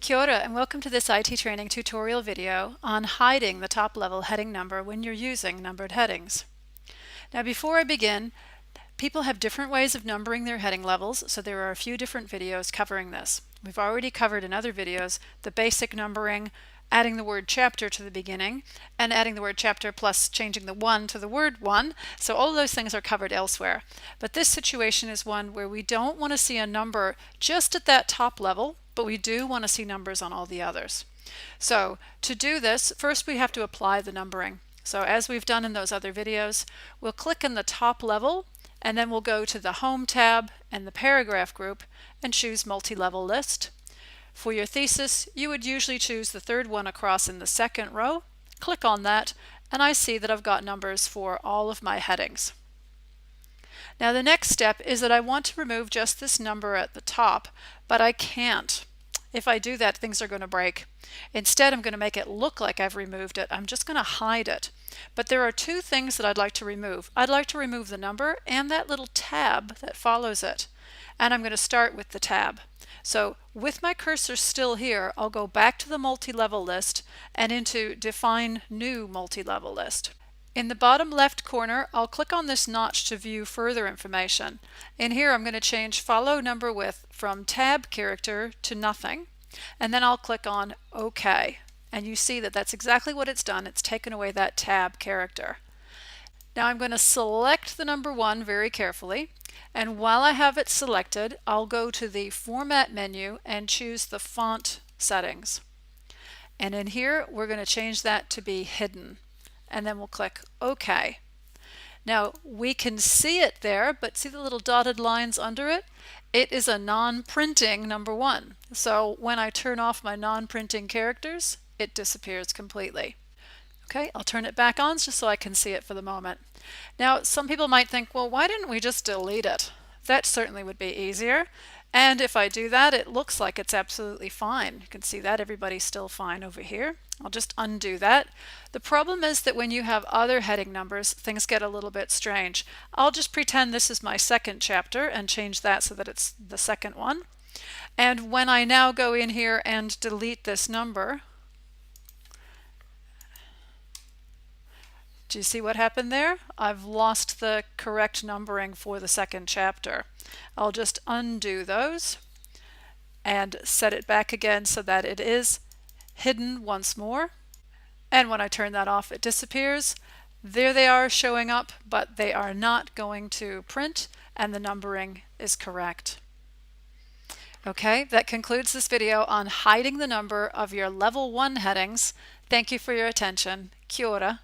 Kia ora and welcome to this IT training tutorial video on hiding the top level heading number when you're using numbered headings. Now before I begin, people have different ways of numbering their heading levels, so there are a few different videos covering this. We've already covered in other videos the basic numbering, adding the word chapter to the beginning, and adding the word chapter plus changing the 1 to the word 1. So all of those things are covered elsewhere. But this situation is one where we don't want to see a number just at that top level, but we do want to see numbers on all the others. So to do this, first we have to apply the numbering. So as we've done in those other videos, we'll click in the top level and then we'll go to the Home tab and the Paragraph group and choose Multi-Level List. For your thesis, you would usually choose the third one across in the second row. Click on that and I see that I've got numbers for all of my headings. Now the next step is that I want to remove just this number at the top, but I can't. If I do that, things are going to break. Instead, I'm going to make it look like I've removed it. I'm just going to hide it. But there are two things that I'd like to remove. I'd like to remove the number and that little tab that follows it. And I'm going to start with the tab. So with my cursor still here, I'll go back to the multi-level list and into Define New Multi-Level List. In the bottom left corner, I'll click on this notch to view further information. In here, I'm going to change Follow Number With from Tab Character to Nothing, and then I'll click on OK. And you see that that's exactly what it's done. It's taken away that tab character. Now I'm going to select the number 1 very carefully, and while I have it selected, I'll go to the Format menu and choose the Font settings. And in here, we're going to change that to be hidden. And then we'll click OK. Now we can see it there, but see the little dotted lines under it? It is a non-printing number 1. So when I turn off my non-printing characters, it disappears completely. Okay, I'll turn it back on just so I can see it for the moment. Now some people might think, well, why didn't we just delete it? That certainly would be easier. And if I do that, it looks like it's absolutely fine. You can see that everybody's still fine over here. I'll just undo that. The problem is that when you have other heading numbers, things get a little bit strange. I'll just pretend this is my second chapter and change that so that it's the second one. And when I now go in here and delete this number, do you see what happened there? I've lost the correct numbering for the second chapter. I'll just undo those and set it back again so that it is hidden once more. And when I turn that off, it disappears. There they are showing up, but they are not going to print, and the numbering is correct. Okay, that concludes this video on hiding the number of your level 1 headings. Thank you for your attention. Kia ora.